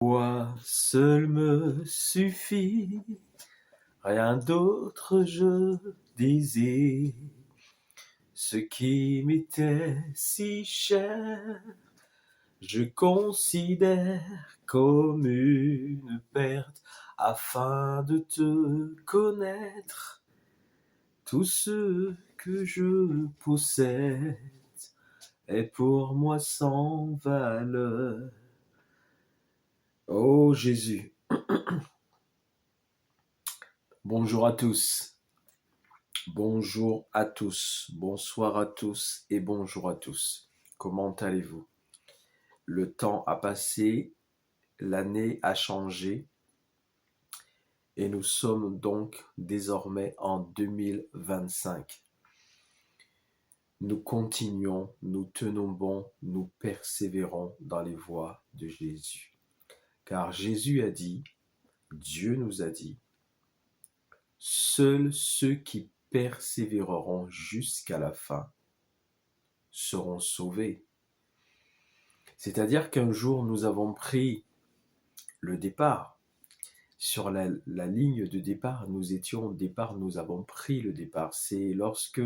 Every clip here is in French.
Toi seul me suffit, rien d'autre je désire. Ce qui m'était si cher, je considère comme une perte afin de te connaître. Tout ce que je possède est pour moi sans valeur. Oh Jésus, bonjour à tous. Bonjour à tous, bonsoir à tous et bonjour à tous. Comment allez-vous? Le temps a passé, l'année a changé et nous sommes donc désormais en 2025. Nous continuons, nous tenons bon, nous persévérons dans les voies de Jésus. Car Jésus a dit, Dieu nous a dit, seuls ceux qui persévéreront jusqu'à la fin seront sauvés. C'est-à-dire qu'un jour, nous avons pris le départ. Sur la ligne de départ, nous étions au départ, nous avons pris le départ. C'est lorsque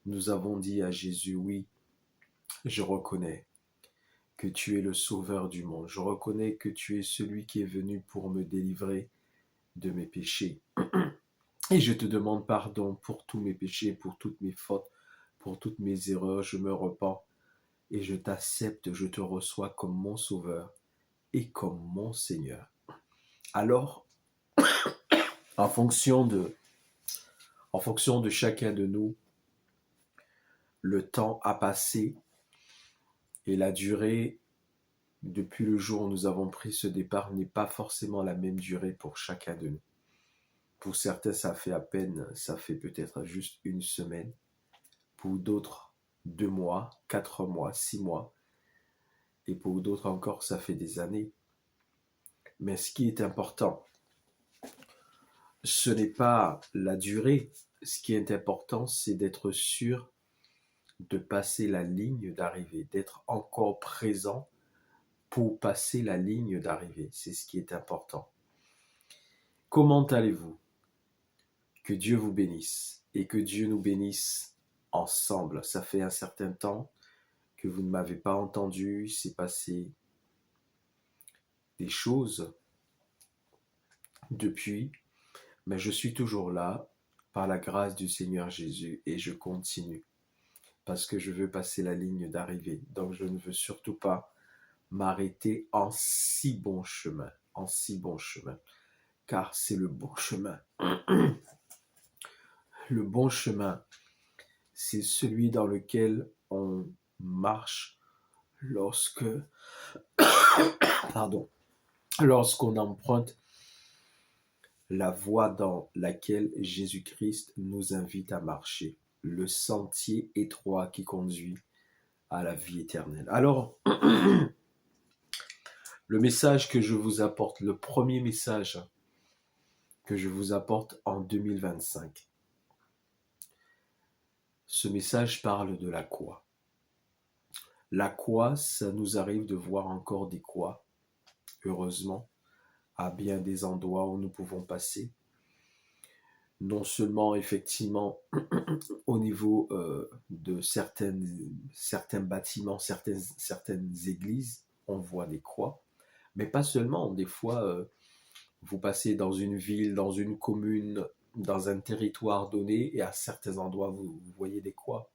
nous avons dit à Jésus, oui, je reconnais que tu es le sauveur du monde. Je reconnais que tu es celui qui est venu pour me délivrer de mes péchés. Et je te demande pardon pour tous mes péchés, pour toutes mes fautes, pour toutes mes erreurs. Je me repens et je t'accepte, je te reçois comme mon sauveur et comme mon Seigneur. Alors, en fonction de chacun de nous, le temps a passé et la durée depuis le jour où nous avons pris ce départ n'est pas forcément la même durée pour chacun de nous. Pour certains, ça fait peut-être juste une semaine. Pour d'autres, 2 mois, 4 mois, 6 mois. Et pour d'autres encore, ça fait des années. Mais ce qui est important, ce n'est pas la durée. Ce qui est important, c'est d'être sûr de passer la ligne d'arrivée, d'être encore présent pour passer la ligne d'arrivée. C'est ce qui est important. Comment allez-vous? Que Dieu vous bénisse et que Dieu nous bénisse ensemble. Ça fait un certain temps que vous ne m'avez pas entendu, il s'est passé des choses depuis, mais je suis toujours là par la grâce du Seigneur Jésus et je continue parce que je veux passer la ligne d'arrivée. Donc je ne veux surtout pas m'arrêter en si bon chemin, car c'est le bon chemin. Le bon chemin, c'est celui dans lequel on marche lorsqu'on emprunte la voie dans laquelle Jésus-Christ nous invite à marcher, le sentier étroit qui conduit à la vie éternelle. Alors, le message que je vous apporte, le premier message que je vous apporte en 2025, ce message parle de la croix. La croix, ça nous arrive de voir encore des croix, heureusement, à bien des endroits où nous pouvons passer. Non seulement, effectivement, au niveau de certains bâtiments, certaines églises, on voit des croix, mais pas seulement. Des fois, vous passez dans une ville, dans une commune, dans un territoire donné, et à certains endroits, vous voyez des croix.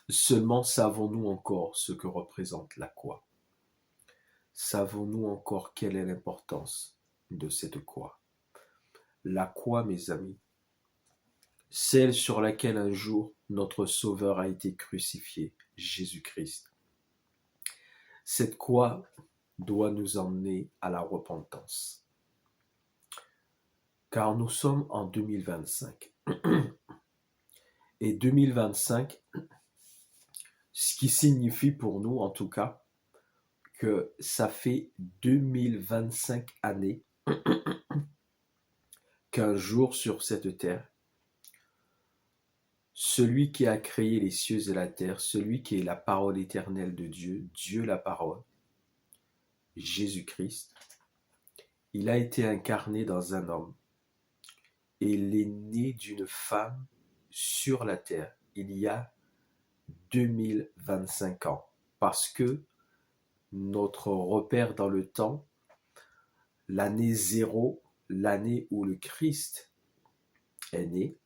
Seulement savons-nous encore ce que représente la croix? Savons-nous encore quelle est l'importance de cette croix? La croix, mes amis, celle sur laquelle un jour notre Sauveur a été crucifié, Jésus-Christ. Cette croix doit nous emmener à la repentance. Car nous sommes en 2025. Et 2025, ce qui signifie pour nous, en tout cas, que ça fait 2025 années qu'un jour sur cette terre, celui qui a créé les cieux et la terre, celui qui est la parole éternelle de Dieu, Dieu la parole, Jésus-Christ, il a été incarné dans un homme et il est né d'une femme sur la terre il y a 2025 ans. Parce que notre repère dans le temps, l'année zéro, l'année où le Christ est né,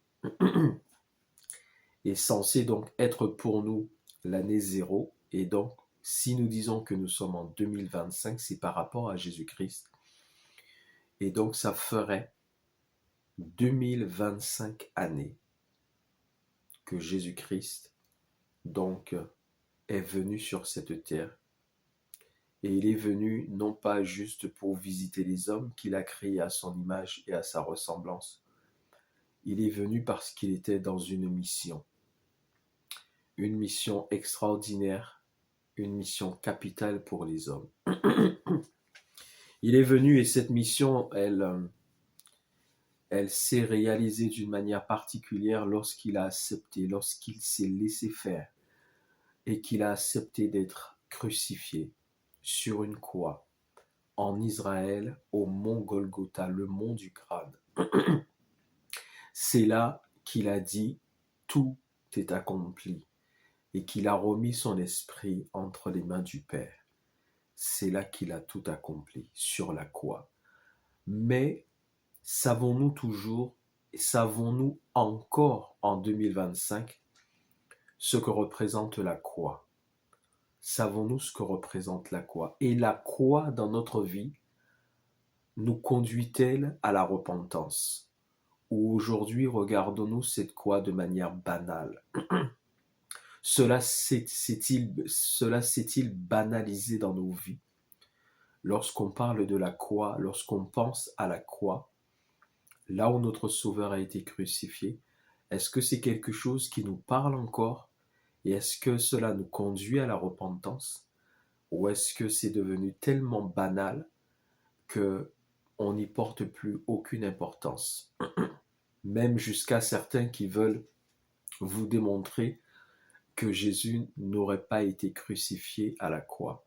est censé donc être pour nous l'année zéro. Et donc, si nous disons que nous sommes en 2025, c'est par rapport à Jésus-Christ. Et donc, ça ferait 2025 années que Jésus-Christ donc est venu sur cette terre. Et il est venu non pas juste pour visiter les hommes qu'il a créés à son image et à sa ressemblance. Il est venu parce qu'il était dans une mission extraordinaire, une mission capitale pour les hommes. Il est venu et cette mission, elle s'est réalisée d'une manière particulière lorsqu'il a accepté, lorsqu'il s'est laissé faire et qu'il a accepté d'être crucifié sur une croix en Israël, au mont Golgotha, le mont du crâne. C'est là qu'il a dit « Tout est accompli » et qu'il a remis son esprit entre les mains du Père. C'est là qu'il a tout accompli, sur la croix. Mais savons-nous toujours, savons-nous encore en 2025 ce que représente la croix? Savons-nous ce que représente la croix? Et la croix dans notre vie nous conduit-elle à la repentance? Ou aujourd'hui regardons-nous cette croix de manière banale? Cela s'est-il banalisé dans nos vies? Lorsqu'on parle de la croix, lorsqu'on pense à la croix, là où notre Sauveur a été crucifié, est-ce que c'est quelque chose qui nous parle encore? Et est-ce que cela nous conduit à la repentance? Ou est-ce que c'est devenu tellement banal que on n'y porte plus aucune importance? Même jusqu'à certains qui veulent vous démontrer que Jésus n'aurait pas été crucifié à la croix.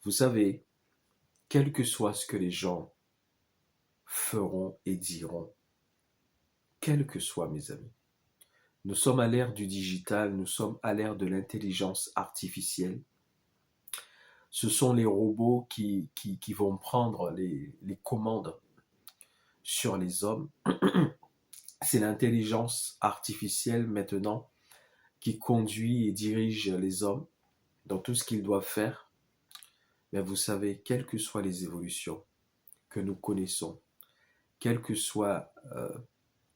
Vous savez, quel que soit ce que les gens feront et diront, quel que soit, mes amis, nous sommes à l'ère du digital, nous sommes à l'ère de l'intelligence artificielle. Ce sont les robots qui vont prendre les commandes sur les hommes. C'est l'intelligence artificielle maintenant qui conduit et dirige les hommes dans tout ce qu'ils doivent faire. Mais vous savez, quelles que soient les évolutions que nous connaissons, quel que soit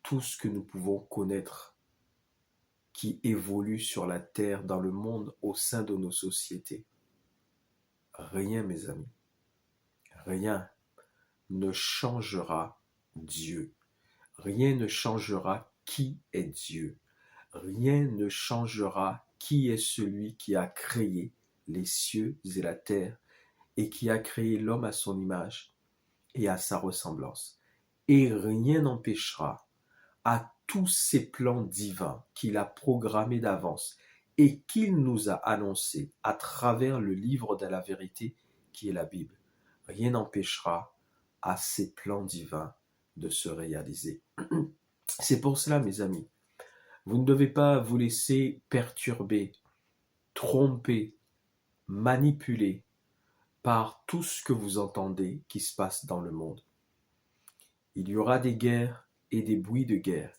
tout ce que nous pouvons connaître qui évolue sur la terre, dans le monde, au sein de nos sociétés, rien, mes amis, rien ne changera Dieu. Rien ne changera qui est Dieu. Rien ne changera qui est celui qui a créé les cieux et la terre et qui a créé l'homme à son image et à sa ressemblance. Et rien n'empêchera à tous ces plans divins qu'il a programmés d'avance et qu'il nous a annoncés à travers le livre de la vérité qui est la Bible. Rien n'empêchera à ces plans divins de se réaliser. C'est pour cela, mes amis, vous ne devez pas vous laisser perturber, tromper, manipuler par tout ce que vous entendez qui se passe dans le monde. Il y aura des guerres et des bruits de guerre.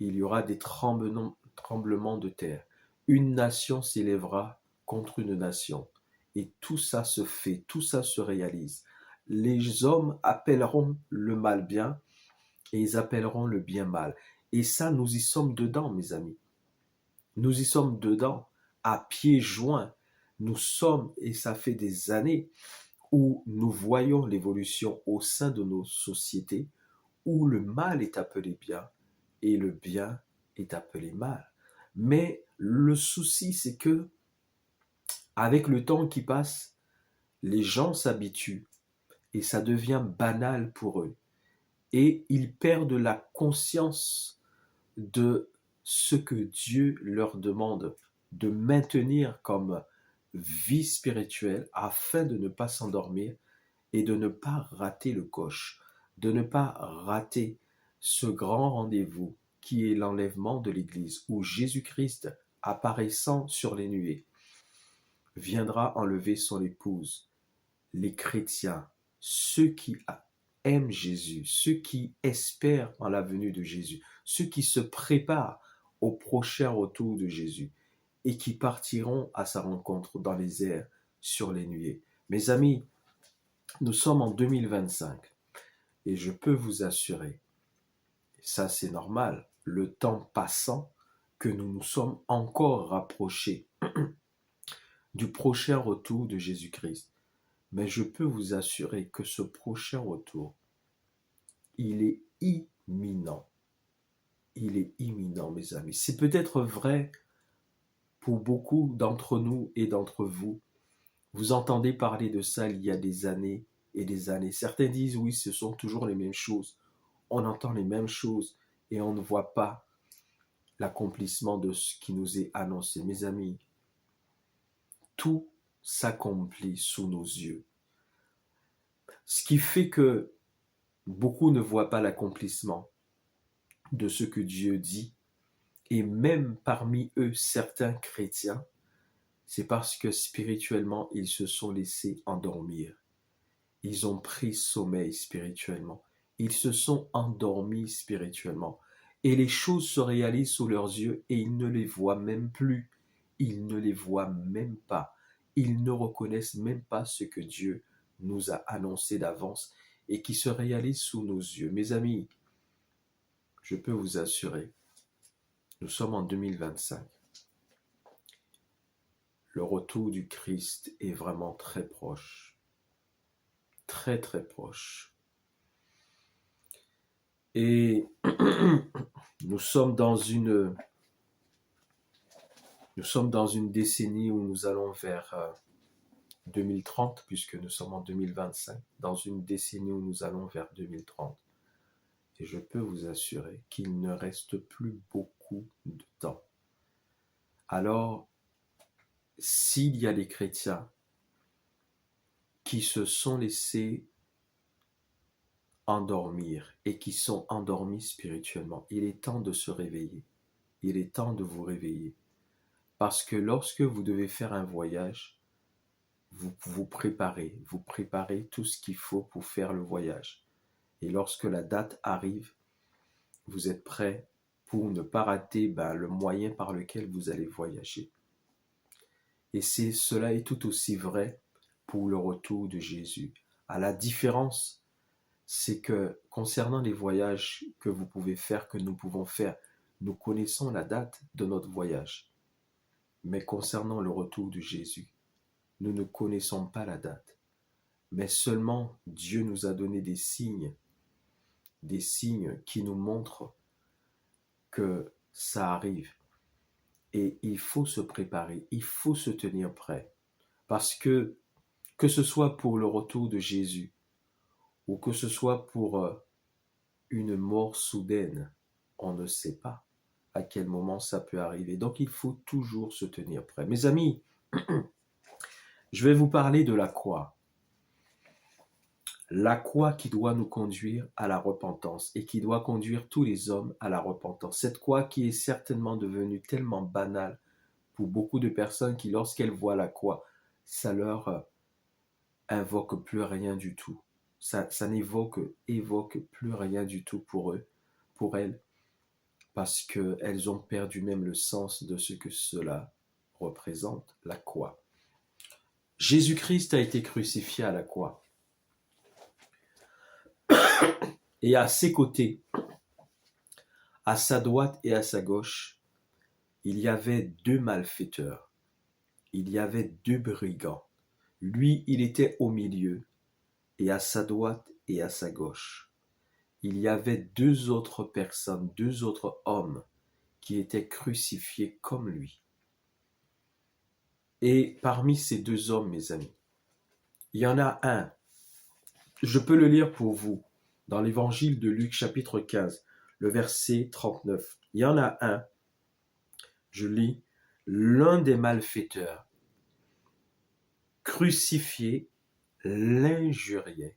Il y aura des tremblements de terre. Une nation s'élèvera contre une nation. Et tout ça se fait, tout ça se réalise. Les hommes appelleront le mal bien et ils appelleront le bien mal. Et ça, nous y sommes dedans, mes amis. Nous y sommes dedans, à pieds joints. Nous sommes, et ça fait des années, où nous voyons l'évolution au sein de nos sociétés, où le mal est appelé bien et le bien est appelé mal. Mais le souci, c'est que, avec le temps qui passe, les gens s'habituent et ça devient banal pour eux. Et ils perdent la conscience de ce que Dieu leur demande de maintenir comme vie spirituelle afin de ne pas s'endormir et de ne pas rater le coche, de ne pas rater ce grand rendez-vous qui est l'enlèvement de l'Église, où Jésus-Christ, apparaissant sur les nuées, viendra enlever son épouse. Les chrétiens, ceux qui aiment Jésus, ceux qui espèrent en la venue de Jésus, ceux qui se préparent au prochain retour de Jésus et qui partiront à sa rencontre dans les airs sur les nuées. Mes amis, nous sommes en 2025 et je peux vous assurer, ça c'est normal, le temps passant, que nous nous sommes encore rapprochés du prochain retour de Jésus-Christ. Mais je peux vous assurer que ce prochain retour, il est imminent. Il est imminent, mes amis. C'est peut-être vrai pour beaucoup d'entre nous et d'entre vous. Vous entendez parler de ça il y a des années et des années. Certains disent oui, ce sont toujours les mêmes choses. On entend les mêmes choses et on ne voit pas l'accomplissement de ce qui nous est annoncé. Mes amis, tout s'accomplit sous nos yeux. Ce qui fait que beaucoup ne voient pas l'accomplissement de ce que Dieu dit, et même parmi eux certains chrétiens, c'est parce que spirituellement ils se sont laissés endormir. Ils ont pris sommeil spirituellement. Ils se sont endormis spirituellement. Et les choses se réalisent sous leurs yeux et ils ne les voient même plus. Ils ne les voient même pas. Ils ne reconnaissent même pas ce que Dieu nous a annoncé d'avance et qui se réalise sous nos yeux. Mes amis, je peux vous assurer, nous sommes en 2025. Le retour du Christ est vraiment très proche. Très très proche. Et nous sommes dans une décennie où nous allons vers 2030, puisque nous sommes en 2025, dans une décennie où nous allons vers 2030. Et je peux vous assurer qu'il ne reste plus beaucoup de temps. Alors, s'il y a des chrétiens qui se sont laissés endormir et qui sont endormis spirituellement, il est temps de se réveiller. Il est temps de vous réveiller. Parce que lorsque vous devez faire un voyage, vous préparez tout ce qu'il faut pour faire le voyage. Et lorsque la date arrive, vous êtes prêt pour ne pas rater le moyen par lequel vous allez voyager. Et cela est tout aussi vrai pour le retour de Jésus. À la différence, c'est que concernant les voyages que vous pouvez faire, que nous pouvons faire, nous connaissons la date de notre voyage. Mais concernant le retour de Jésus, nous ne connaissons pas la date. Mais seulement Dieu nous a donné des signes qui nous montrent que ça arrive. Et il faut se préparer, il faut se tenir prêt. Parce que ce soit pour le retour de Jésus, ou que ce soit pour une mort soudaine, on ne sait pas à quel moment ça peut arriver. Donc il faut toujours se tenir prêt. Mes amis, je vais vous parler de la croix. La croix qui doit nous conduire à la repentance et qui doit conduire tous les hommes à la repentance. Cette croix qui est certainement devenue tellement banale pour beaucoup de personnes qui, lorsqu'elles voient la croix, ça leur invoque plus rien du tout. Ça évoque plus rien du tout pour eux, pour elles, parce qu'elles ont perdu même le sens de ce que cela représente, la croix. Jésus-Christ a été crucifié à la croix. Et à ses côtés, à sa droite et à sa gauche, il y avait deux malfaiteurs. Il y avait deux brigands. Lui, il était au milieu, et à sa droite et à sa gauche, il y avait deux autres personnes, deux autres hommes qui étaient crucifiés comme lui. Et parmi ces deux hommes, mes amis, il y en a un, je peux le lire pour vous, dans l'évangile de Luc chapitre 15, le verset 39. Il y en a un, je lis, l'un des malfaiteurs crucifié, l'injuriait,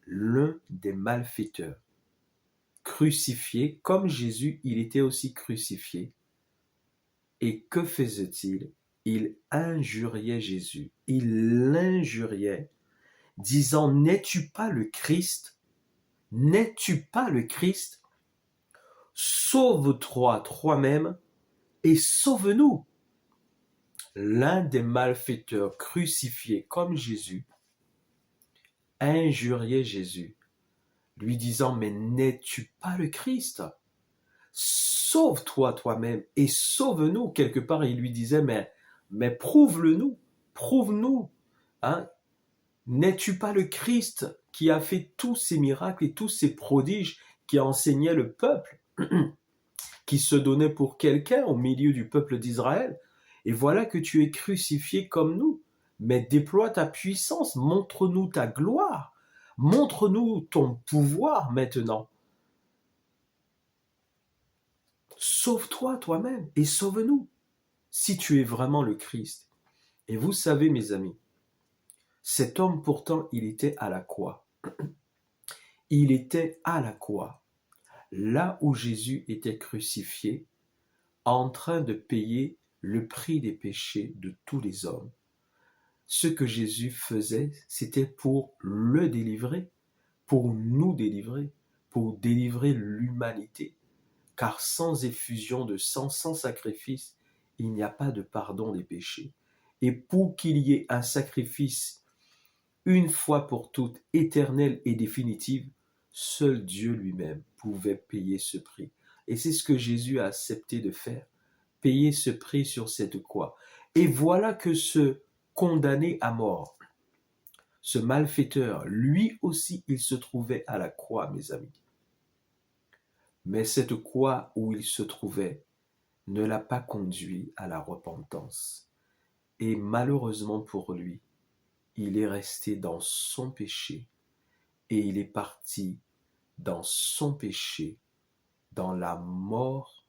l'un des malfaiteurs. Crucifié, comme Jésus, il était aussi crucifié. Et que faisait-il? Il injuriait Jésus. Il l'injuriait, disant, n'es-tu pas le Christ? N'es-tu pas le Christ? Sauve-toi toi-même et sauve-nous. L'un des malfaiteurs crucifiés comme Jésus injuriait Jésus, lui disant, mais n'es-tu pas le Christ? Sauve-toi toi-même et sauve-nous. Quelque part, il lui disait, mais prouve-le-nous, prouve-nous. Hein? N'es-tu pas le Christ qui a fait tous ces miracles et tous ces prodiges, qui enseignait le peuple, qui se donnait pour quelqu'un au milieu du peuple d'Israël? Et voilà que tu es crucifié comme nous. Mais déploie ta puissance, montre-nous ta gloire, montre-nous ton pouvoir maintenant. Sauve-toi toi-même et sauve-nous, si tu es vraiment le Christ. Et vous savez, mes amis, cet homme pourtant, il était à la croix. Il était à la croix, là où Jésus était crucifié, en train de payer le prix des péchés de tous les hommes. Ce que Jésus faisait, c'était pour le délivrer, pour nous délivrer, pour délivrer l'humanité. Car sans effusion de sang, sans sacrifice, il n'y a pas de pardon des péchés. Et pour qu'il y ait un sacrifice, une fois pour toutes, éternel et définitive, seul Dieu lui-même pouvait payer ce prix. Et c'est ce que Jésus a accepté de faire, payer ce prix sur cette croix. Et voilà que ce condamné à mort, ce malfaiteur, lui aussi, il se trouvait à la croix, mes amis. Mais cette croix où il se trouvait ne l'a pas conduit à la repentance. Et malheureusement pour lui, il est resté dans son péché et il est parti dans son péché, dans la mort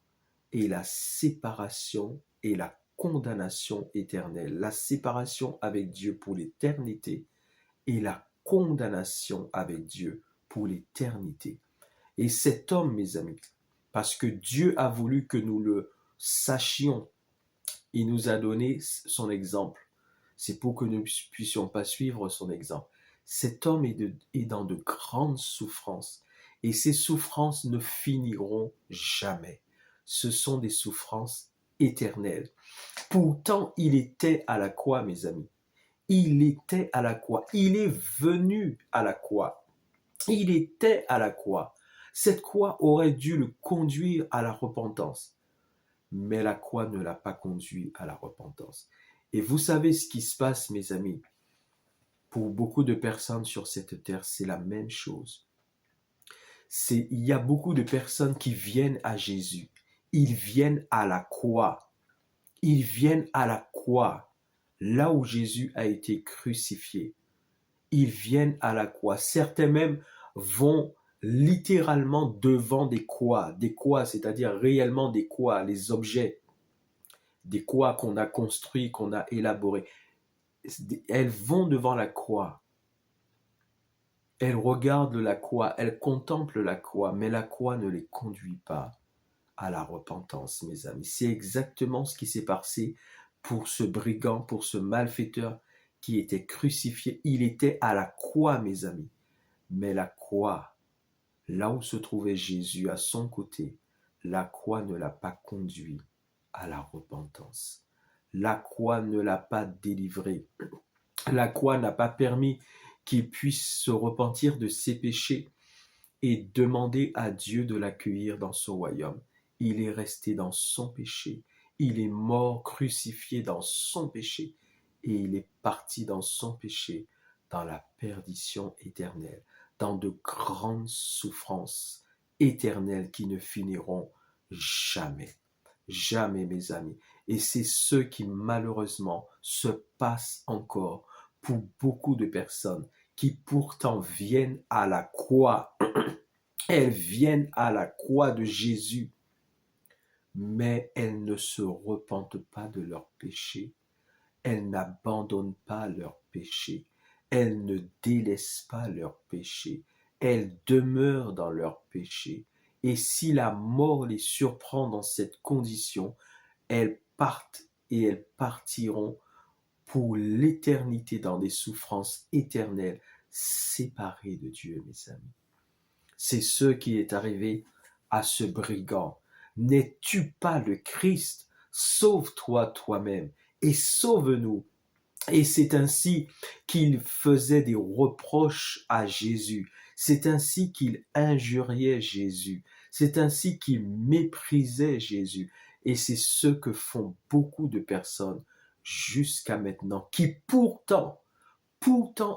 et la séparation et la condamnation éternelle. La séparation avec Dieu pour l'éternité et la condamnation avec Dieu pour l'éternité. Et cet homme, mes amis, parce que Dieu a voulu que nous le sachions, il nous a donné son exemple. C'est pour que nous ne puissions pas suivre son exemple. Cet homme est dans de grandes souffrances. Et ces souffrances ne finiront jamais. Ce sont des souffrances éternelles. Pourtant, il était à la croix, mes amis. Il était à la croix. Il est venu à la croix. Il était à la croix. Cette croix aurait dû le conduire à la repentance. Mais la croix ne l'a pas conduit à la repentance. Et vous savez ce qui se passe, mes amis. Pour beaucoup de personnes sur cette terre, c'est la même chose. Il y a beaucoup de personnes qui viennent à Jésus. Ils viennent à la croix. Ils viennent à la croix, là où Jésus a été crucifié. Ils viennent à la croix. Certains même vont littéralement devant des croix, c'est-à-dire réellement des croix, les objets, des croix qu'on a construits, qu'on a élaborés. Elles vont devant la croix. Elles regardent la croix, elles contemplent la croix, mais la croix ne les conduit pas à la repentance, mes amis. C'est exactement ce qui s'est passé pour ce brigand, pour ce malfaiteur qui était crucifié. Il était à la croix, mes amis. Mais la croix, là où se trouvait Jésus à son côté, la croix ne l'a pas conduit à la repentance. La croix ne l'a pas délivré. La croix n'a pas permis qu'il puisse se repentir de ses péchés et demander à Dieu de l'accueillir dans son royaume. Il est resté dans son péché. Il est mort crucifié dans son péché et il est parti dans son péché, dans la perdition éternelle, dans de grandes souffrances éternelles qui ne finiront jamais. Jamais, mes amis. Et c'est ce qui malheureusement se passe encore pour beaucoup de personnes qui pourtant viennent à la croix. Elles viennent à la croix de Jésus, mais elles ne se repentent pas de leurs péchés. elles n'abandonnent pas leur péché, elles ne délaissent pas leur péché, elles demeurent dans leur péché. Et si la mort les surprend dans cette condition, elles partent et elles partiront pour l'éternité dans des souffrances éternelles, séparées de Dieu, mes amis. C'est ce qui est arrivé à ce brigand. N'es-tu pas le Christ? Sauve-toi toi-même et sauve-nous. Et c'est ainsi qu'il faisait des reproches à Jésus. C'est ainsi qu'il injuriait Jésus. C'est ainsi qu'il méprisait Jésus. Et c'est ce que font beaucoup de personnes jusqu'à maintenant, qui pourtant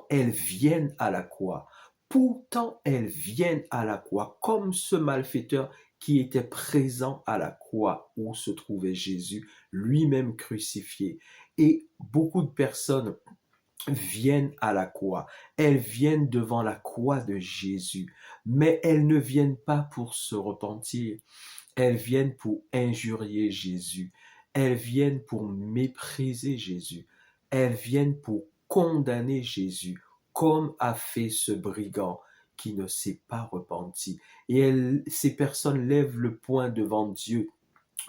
elles viennent à la croix. Pourtant elles viennent à la croix, comme ce malfaiteur qui était présent à la croix où se trouvait Jésus, lui-même crucifié. Et beaucoup de personnes viennent à la croix. Elles viennent devant la croix de Jésus, mais elles ne viennent pas pour se repentir. Elles viennent pour injurier Jésus. Elles viennent pour mépriser Jésus. Elles viennent pour condamner Jésus, comme a fait ce brigand qui ne s'est pas repenti. Et ces personnes lèvent le poing devant Dieu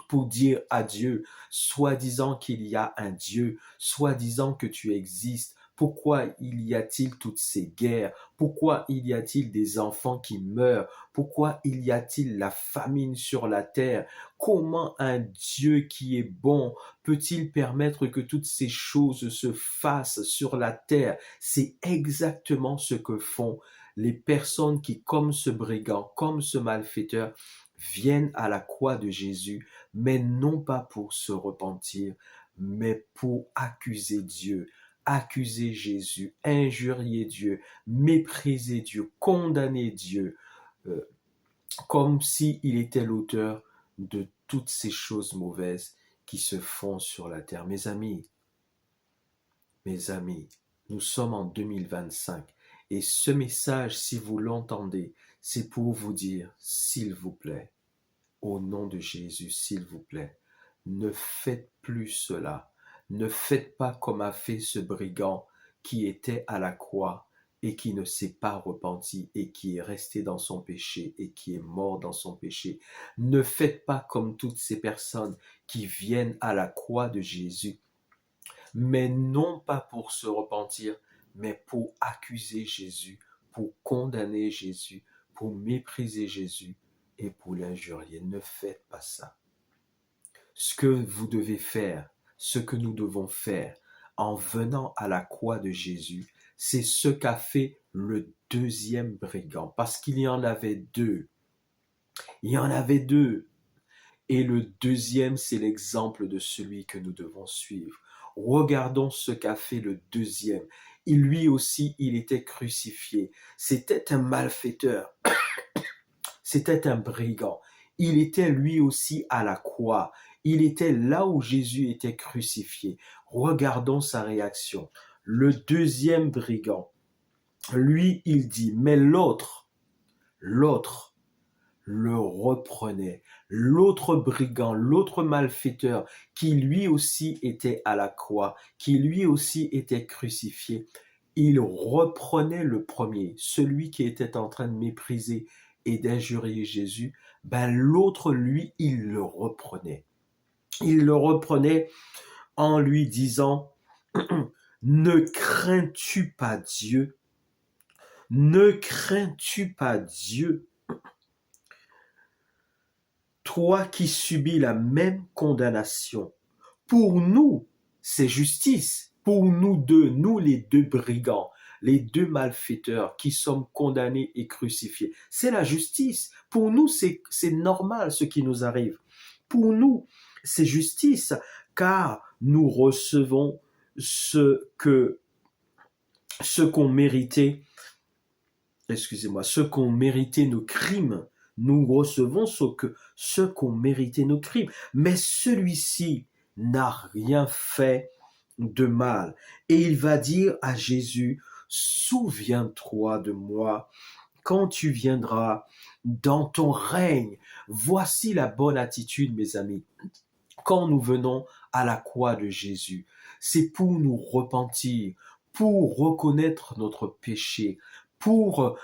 pour dire à Dieu, soi-disant qu'il y a un Dieu, soi-disant que tu existes. Pourquoi il y a-t-il toutes ces guerres? Pourquoi il y a-t-il des enfants qui meurent? Pourquoi il y a-t-il la famine sur la terre? Comment un Dieu qui est bon peut-il permettre que toutes ces choses se fassent sur la terre? C'est exactement ce que font les personnes qui, comme ce brigand, comme ce malfaiteur, viennent à la croix de Jésus, mais non pas pour se repentir, mais pour accuser Dieu, accuser Jésus, injurier Dieu, mépriser Dieu, condamner Dieu, euh, comme s'il était l'auteur de toutes ces choses mauvaises qui se font sur la terre. Mes amis, nous sommes en 2025 et ce message, si vous l'entendez, c'est pour vous dire, s'il vous plaît, au nom de Jésus, s'il vous plaît, ne faites plus cela. Ne faites pas comme a fait ce brigand qui était à la croix et qui ne s'est pas repenti et qui est resté dans son péché et qui est mort dans son péché. Ne faites pas comme toutes ces personnes qui viennent à la croix de Jésus, mais non pas pour se repentir, mais pour accuser Jésus, pour condamner Jésus, pour mépriser Jésus et pour l'injurier. Ne faites pas ça. Ce que vous devez faire, ce que nous devons faire en venant à la croix de Jésus, c'est ce qu'a fait le deuxième brigand, parce qu'il y en avait deux. Il y en avait deux. Et le deuxième, c'est l'exemple de celui que nous devons suivre. Regardons ce qu'a fait le deuxième. Lui aussi, il était crucifié. C'était un malfaiteur. C'était un brigand. Il était lui aussi à la croix. Il était là où Jésus était crucifié. Regardons sa réaction. Le deuxième brigand, lui, il dit, mais l'autre, le reprenait. L'autre brigand, l'autre malfaiteur, qui lui aussi était à la croix, qui lui aussi était crucifié, il reprenait le premier, celui qui était en train de mépriser et d'injurier Jésus, l'autre, lui, il le reprenait. Il le reprenait en lui disant, ne crains-tu pas Dieu? Ne crains-tu pas Dieu? Toi qui subis la même condamnation. Pour nous, c'est justice. Pour nous deux, nous les deux brigands, les deux malfaiteurs qui sommes condamnés et crucifiés. C'est la justice. Pour nous, c'est normal ce qui nous arrive. Pour nous, c'est justice, car nous recevons ce qu'ont mérité, ce qu'ont mérité nos crimes. Nous recevons ce qu'ont mérité nos crimes. Mais celui-ci n'a rien fait de mal. Et il va dire à Jésus, souviens-toi de moi quand tu viendras dans ton règne. Voici la bonne attitude, mes amis. Quand nous venons à la croix de Jésus, c'est pour nous repentir, pour reconnaître notre péché, pour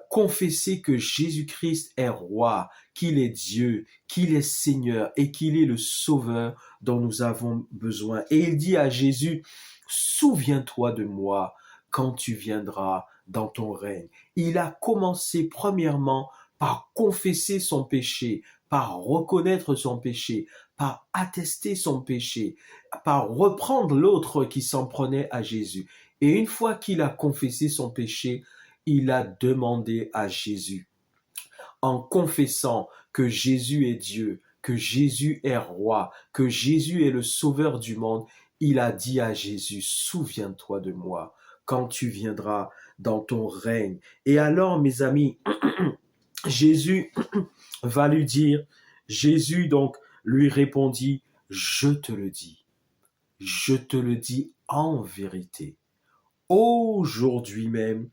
confesser que Jésus-Christ est roi, qu'il est Dieu, qu'il est Seigneur et qu'il est le Sauveur dont nous avons besoin. Et il dit à Jésus, souviens-toi de moi quand tu viendras dans ton règne. Il a commencé premièrement par confesser son péché, par reconnaître son péché, par attester son péché, par reprendre l'autre qui s'en prenait à Jésus. Et une fois qu'il a confessé son péché, il a demandé à Jésus, en confessant que Jésus est Dieu, que Jésus est roi, que Jésus est le sauveur du monde, il a dit à Jésus, souviens-toi de moi quand tu viendras dans ton règne. Et alors, mes amis, Jésus va lui dire, Jésus donc lui répondit, je te le dis en vérité, aujourd'hui même,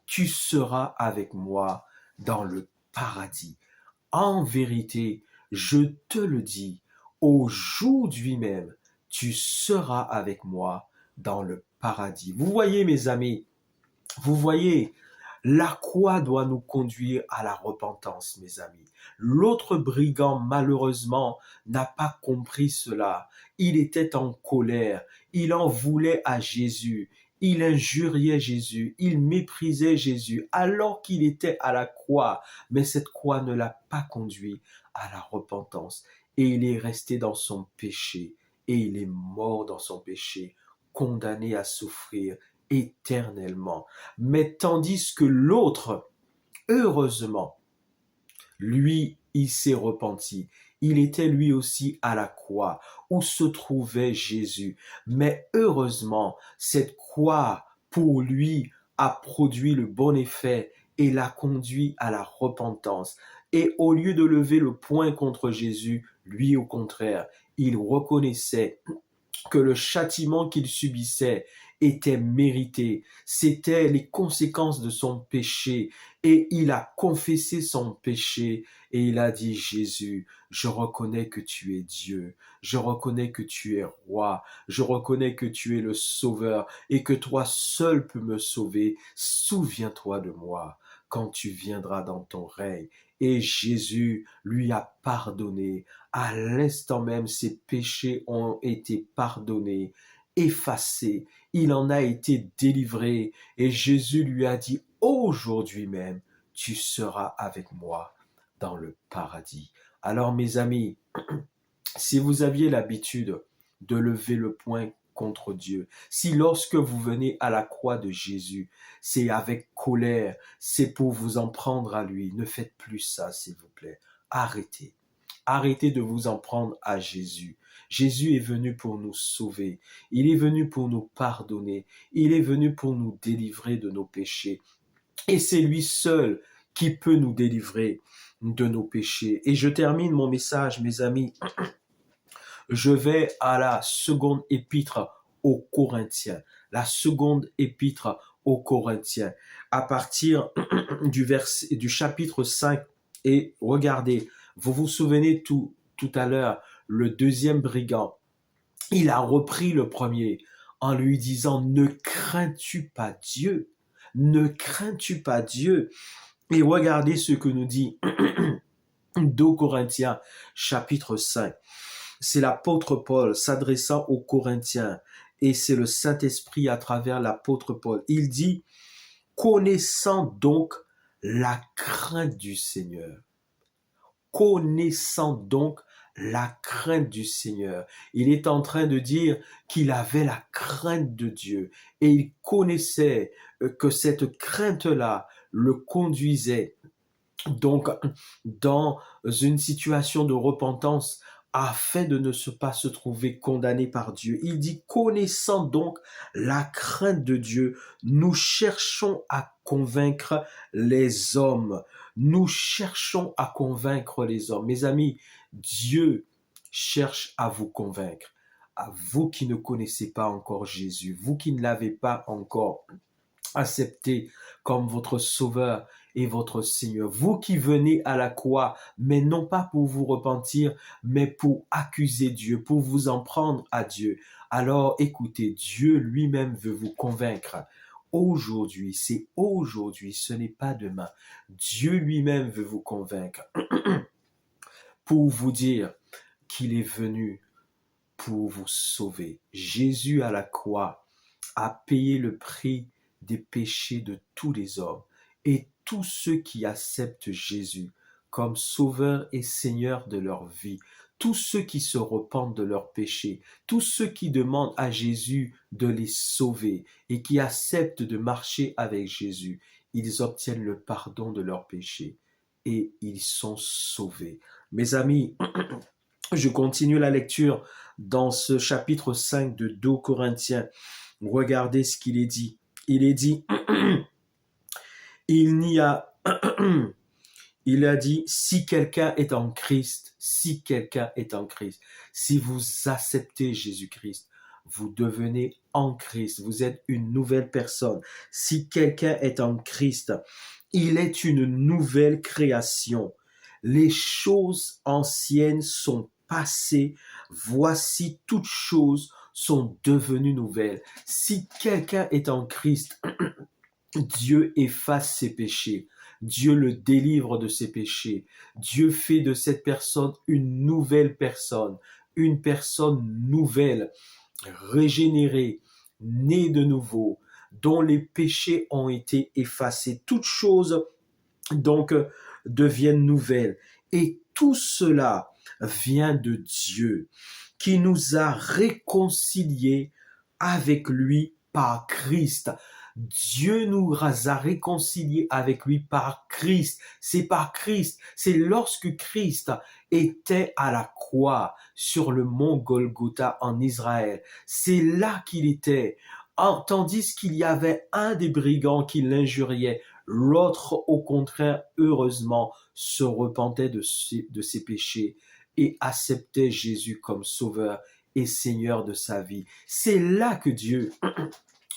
tu seras avec moi dans le paradis. En vérité, je te le dis, aujourd'hui même, tu seras avec moi dans le paradis. Vous voyez, mes amis, vous voyez, la croix doit nous conduire à la repentance, mes amis. L'autre brigand, malheureusement, n'a pas compris cela. Il était en colère. Il en voulait à Jésus. Il injuriait Jésus. Il méprisait Jésus alors qu'il était à la croix. Mais cette croix ne l'a pas conduit à la repentance. Et il est resté dans son péché. Et il est mort dans son péché, condamné à souffrir éternellement. Mais tandis que l'autre, heureusement, lui, il s'est repenti. Il était lui aussi à la croix où se trouvait Jésus. Mais heureusement, cette croix, pour lui, a produit le bon effet et l'a conduit à la repentance. Et au lieu de lever le poing contre Jésus, lui, au contraire, il reconnaissait que le châtiment qu'il subissait était mérité. C'était les conséquences de son péché. Et il a confessé son péché et il a dit, Jésus, je reconnais que tu es Dieu. Je reconnais que tu es roi. Je reconnais que tu es le sauveur et que toi seul peux me sauver. Souviens-toi de moi quand tu viendras dans ton règne. Et Jésus lui a pardonné. À l'instant même, ses péchés ont été pardonnés, effacés. Il en a été délivré. Et Jésus lui a dit, aujourd'hui même, tu seras avec moi dans le paradis. Alors, mes amis, si vous aviez l'habitude de lever le poing contre Dieu, si lorsque vous venez à la croix de Jésus, c'est avec colère, c'est pour vous en prendre à lui, ne faites plus ça, s'il vous plaît. Arrêtez. Arrêtez de vous en prendre à Jésus. Jésus est venu pour nous sauver. Il est venu pour nous pardonner. Il est venu pour nous délivrer de nos péchés. Et c'est lui seul qui peut nous délivrer de nos péchés. Et je termine mon message, mes amis. Je vais à la seconde épître aux Corinthiens. La seconde épître aux Corinthiens. À partir du chapitre 5. Et regardez, vous vous souvenez tout à l'heure, le deuxième brigand, il a repris le premier en lui disant, ne crains-tu pas Dieu? Ne crains-tu pas Dieu? Et regardez ce que nous dit 2 Corinthiens chapitre 5. C'est l'apôtre Paul s'adressant aux Corinthiens et c'est le Saint-Esprit à travers l'apôtre Paul. Il dit, connaissant donc la crainte du Seigneur. Connaissant donc la crainte du Seigneur. Il est en train de dire qu'il avait la crainte de Dieu et il connaissait que cette crainte-là le conduisait donc dans une situation de repentance afin de ne pas se trouver condamné par Dieu. Il dit, connaissant donc la crainte de Dieu, nous cherchons à convaincre les hommes. Nous cherchons à convaincre les hommes. Mes amis, Dieu cherche à vous convaincre. À vous qui ne connaissez pas encore Jésus, vous qui ne l'avez pas encore accepter comme votre sauveur et votre Seigneur. Vous qui venez à la croix, mais non pas pour vous repentir, mais pour accuser Dieu, pour vous en prendre à Dieu. Alors écoutez, Dieu lui-même veut vous convaincre. Aujourd'hui, c'est aujourd'hui, ce n'est pas demain. Dieu lui-même veut vous convaincre pour vous dire qu'il est venu pour vous sauver. Jésus à la croix a payé le prix des péchés de tous les hommes. Et tous ceux qui acceptent Jésus comme sauveur et seigneur de leur vie, tous ceux qui se repentent de leurs péchés, tous ceux qui demandent à Jésus de les sauver et qui acceptent de marcher avec Jésus, ils obtiennent le pardon de leurs péchés et ils sont sauvés. Mes amis, je continue la lecture dans ce chapitre 5 de 2 Corinthiens. Regardez ce qu'il est dit. Il est dit, il n'y a, il a dit, si quelqu'un est en Christ, si quelqu'un est en Christ, si vous acceptez Jésus-Christ, vous devenez en Christ, vous êtes une nouvelle personne. Si quelqu'un est en Christ, il est une nouvelle création. Les choses anciennes sont passées, voici toutes choses sont devenues nouvelles. Si quelqu'un est en Christ, Dieu efface ses péchés. Dieu le délivre de ses péchés. Dieu fait de cette personne une nouvelle personne, une personne nouvelle, régénérée, née de nouveau, dont les péchés ont été effacés. Toutes choses donc deviennent nouvelles. Et tout cela vient de Dieu qui nous a réconciliés avec lui par Christ. Dieu nous a réconciliés avec lui par Christ. C'est par Christ. C'est lorsque Christ était à la croix sur le mont Golgotha en Israël. C'est là qu'il était. Tandis qu'il y avait un des brigands qui l'injuriait, l'autre, au contraire, heureusement, se repentait de ses péchés et acceptait Jésus comme sauveur et Seigneur de sa vie. C'est là que Dieu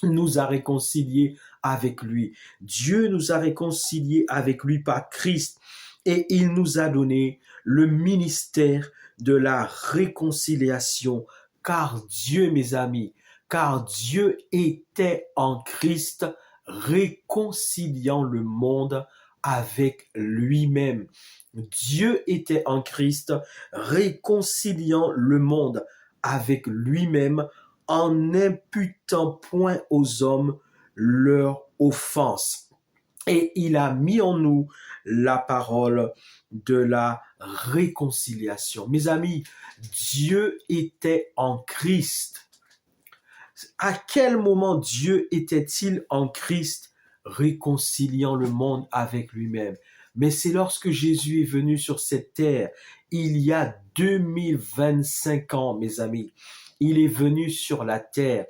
nous a réconciliés avec lui. Dieu nous a réconciliés avec lui par Christ et il nous a donné le ministère de la réconciliation. Car Dieu, mes amis, car Dieu était en Christ réconciliant le monde avec lui-même. Dieu était en Christ réconciliant le monde avec lui-même en n'imputant point aux hommes leur offense. Et il a mis en nous la parole de la réconciliation. Mes amis, Dieu était en Christ. À quel moment Dieu était-il en Christ réconciliant le monde avec lui-même? Mais c'est lorsque Jésus est venu sur cette terre, il y a 2025 ans, mes amis. Il est venu sur la terre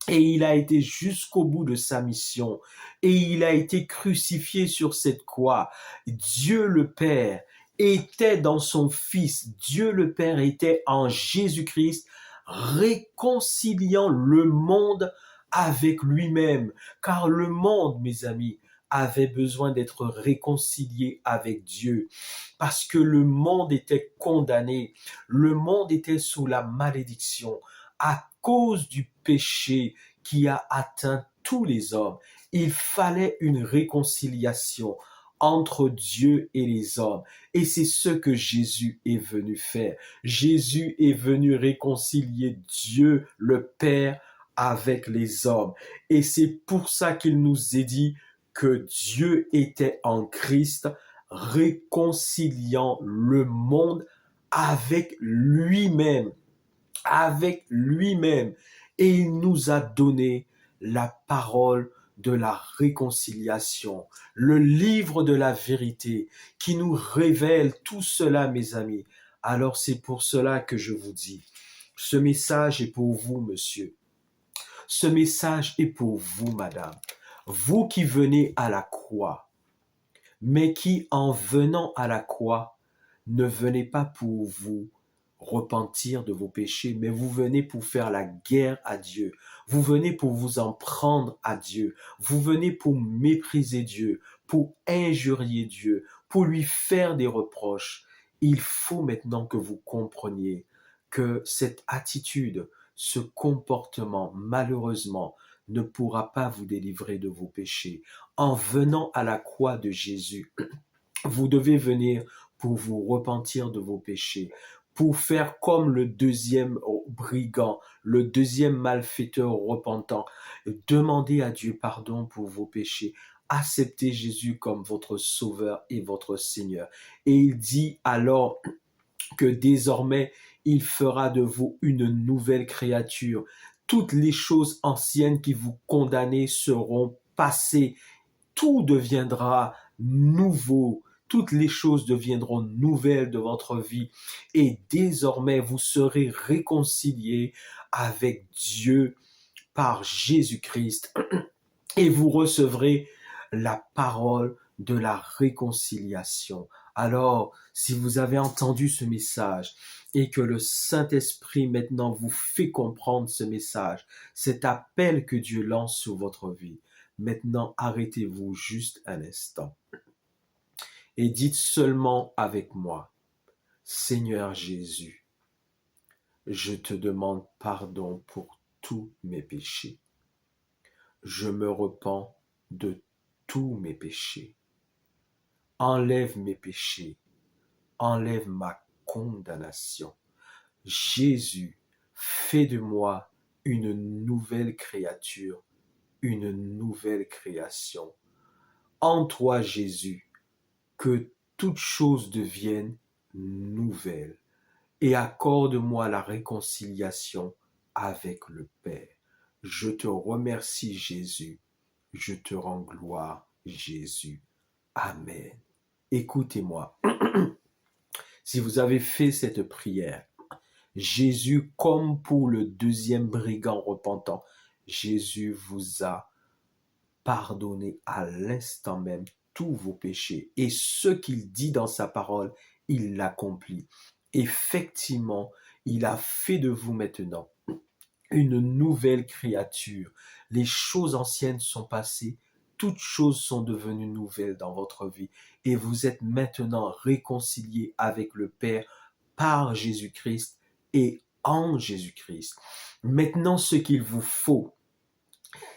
et il a été jusqu'au bout de sa mission et il a été crucifié sur cette croix. Dieu le Père était dans son Fils. Dieu le Père était en Jésus-Christ, réconciliant le monde avec lui-même. Car le monde, mes amis, avait besoin d'être réconcilié avec Dieu. Parce que le monde était condamné. Le monde était sous la malédiction à cause du péché qui a atteint tous les hommes. Il fallait une réconciliation entre Dieu et les hommes. Et c'est ce que Jésus est venu faire. Jésus est venu réconcilier Dieu le Père avec les hommes. Et c'est pour ça qu'il nous est dit que Dieu était en Christ, réconciliant le monde avec lui-même. Avec lui-même. Et il nous a donné la parole de la réconciliation, le livre de la vérité qui nous révèle tout cela, mes amis. Alors c'est pour cela que je vous dis, ce message est pour vous, monsieur. Ce message est pour vous, madame. Vous qui venez à la croix, mais qui, en venant à la croix, ne venez pas pour vous repentir de vos péchés, mais vous venez pour faire la guerre à Dieu. Vous venez pour vous en prendre à Dieu. Vous venez pour mépriser Dieu, pour injurier Dieu, pour lui faire des reproches. Il faut maintenant que vous compreniez que cette attitude, ce comportement, malheureusement, ne pourra pas vous délivrer de vos péchés. En venant à la croix de Jésus, vous devez venir pour vous repentir de vos péchés, pour faire comme le deuxième brigand, le deuxième malfaiteur repentant. Demandez à Dieu pardon pour vos péchés. Acceptez Jésus comme votre sauveur et votre Seigneur. Et il dit alors que désormais, il fera de vous une nouvelle créature. Toutes les choses anciennes qui vous condamnaient seront passées. Tout deviendra nouveau. Toutes les choses deviendront nouvelles de votre vie. Et désormais, vous serez réconciliés avec Dieu par Jésus-Christ. Et vous recevrez la parole de la réconciliation. Alors, si vous avez entendu ce message et que le Saint-Esprit maintenant vous fait comprendre ce message, cet appel que Dieu lance sur votre vie, maintenant arrêtez-vous juste un instant et dites seulement avec moi, Seigneur Jésus, je te demande pardon pour tous mes péchés. Je me repens de tous mes péchés. Enlève mes péchés. Enlève ma condamnation. Jésus, fais de moi une nouvelle créature, une nouvelle création. En toi, Jésus, que toutes choses deviennent nouvelles et accorde-moi la réconciliation avec le Père. Je te remercie, Jésus. Je te rends gloire, Jésus. Amen. Écoutez-moi. Si vous avez fait cette prière, Jésus, comme pour le deuxième brigand repentant, Jésus vous a pardonné à l'instant même tous vos péchés. Et ce qu'il dit dans sa parole, il l'accomplit. Effectivement, il a fait de vous maintenant une nouvelle créature. Les choses anciennes sont passées, toutes choses sont devenues nouvelles dans votre vie et vous êtes maintenant réconciliés avec le Père par Jésus-Christ et en Jésus-Christ. Maintenant, ce qu'il vous faut,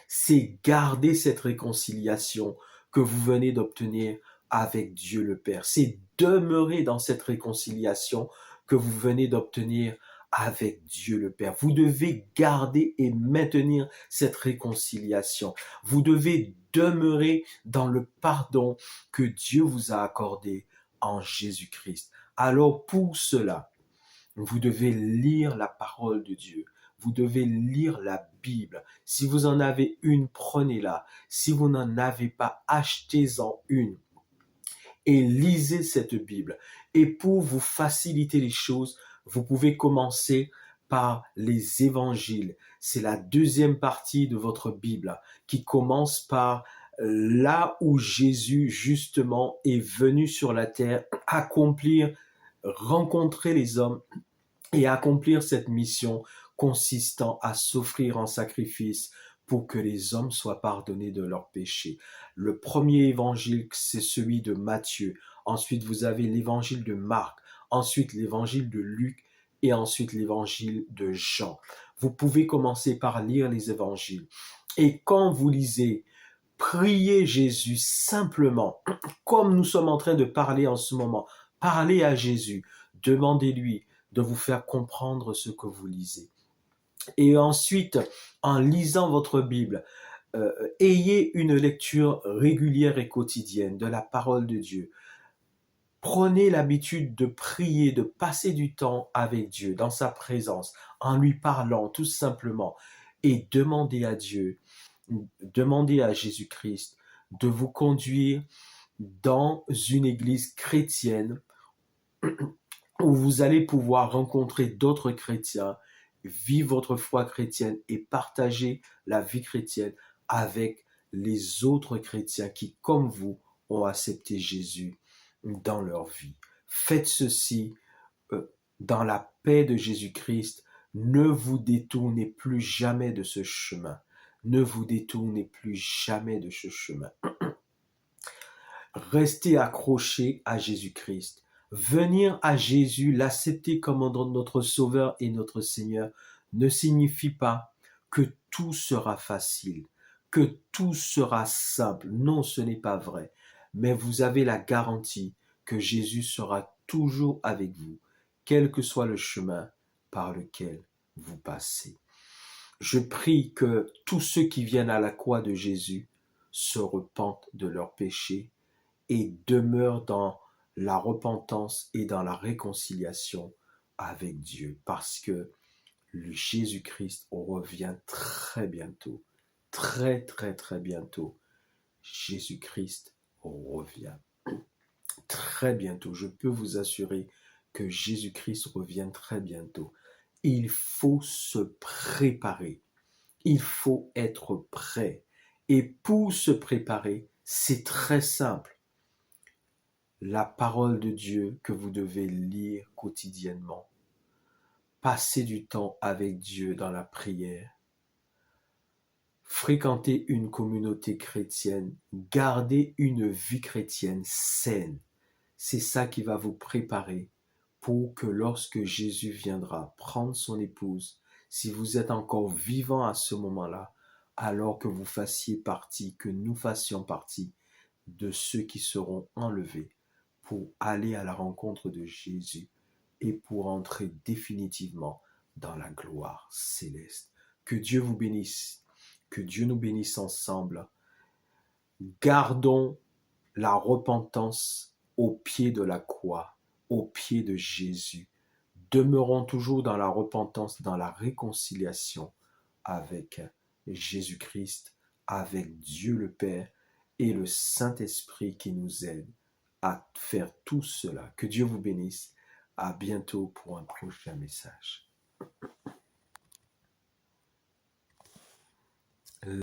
c'est garder cette réconciliation que vous venez d'obtenir avec Dieu le Père. C'est demeurer dans cette réconciliation que vous venez d'obtenir avec Dieu le Père. Vous devez garder et maintenir cette réconciliation. Vous devez demeurer dans le pardon que Dieu vous a accordé en Jésus-Christ. Alors pour cela, vous devez lire la parole de Dieu. Vous devez lire la Bible. Si vous en avez une, prenez-la. Si vous n'en avez pas, achetez-en une et lisez cette Bible. Et pour vous faciliter les choses, vous pouvez commencer par les évangiles. C'est la deuxième partie de votre Bible qui commence par là où Jésus justement est venu sur la terre accomplir, rencontrer les hommes et accomplir cette mission consistant à s'offrir en sacrifice pour que les hommes soient pardonnés de leurs péchés. Le premier évangile, c'est celui de Matthieu. Ensuite, vous avez l'évangile de Marc. Ensuite, l'évangile de Luc. Et ensuite, l'évangile de Jean. Vous pouvez commencer par lire les évangiles. Et quand vous lisez, priez Jésus simplement, comme nous sommes en train de parler en ce moment. Parlez à Jésus. Demandez-lui de vous faire comprendre ce que vous lisez. Et ensuite, en lisant votre Bible, ayez une lecture régulière et quotidienne de la parole de Dieu. Prenez l'habitude de prier, de passer du temps avec Dieu, dans sa présence, en lui parlant tout simplement. Et demandez à Dieu, demandez à Jésus-Christ de vous conduire dans une église chrétienne où vous allez pouvoir rencontrer d'autres chrétiens, vivre votre foi chrétienne et partager la vie chrétienne avec les autres chrétiens qui, comme vous, ont accepté Jésus dans leur vie. Faites ceci dans la paix de Jésus-Christ, ne vous détournez plus jamais de ce chemin. Ne vous détournez plus jamais de ce chemin. Restez accrochés à Jésus-Christ. Venir à Jésus, l'accepter comme notre Sauveur et notre Seigneur, ne signifie pas que tout sera facile, que tout sera simple. Non, ce n'est pas vrai. Mais vous avez la garantie que Jésus sera toujours avec vous, quel que soit le chemin par lequel vous passez. Je prie que tous ceux qui viennent à la croix de Jésus se repentent de leurs péchés et demeure dans la repentance et dans la réconciliation avec Dieu, parce que le Jésus-Christ revient très bientôt, très très très bientôt. Jésus-Christ revient très bientôt. Je peux vous assurer que Jésus-Christ revient très bientôt. Il faut se préparer. Il faut être prêt. Et pour se préparer, c'est très simple. La parole de Dieu que vous devez lire quotidiennement. Passez du temps avec Dieu dans la prière. Fréquentez une communauté chrétienne. Gardez une vie chrétienne saine. C'est ça qui va vous préparer pour que lorsque Jésus viendra prendre son épouse, si vous êtes encore vivant à ce moment-là, alors que vous fassiez partie, que nous fassions partie de ceux qui seront enlevés pour aller à la rencontre de Jésus et pour entrer définitivement dans la gloire céleste. Que Dieu vous bénisse, que Dieu nous bénisse ensemble. Gardons la repentance au pied de la croix, au pied de Jésus. Demeurons toujours dans la repentance, dans la réconciliation avec Jésus-Christ, avec Dieu le Père et le Saint-Esprit qui nous aide à faire tout cela. Que Dieu vous bénisse. À bientôt pour un prochain message.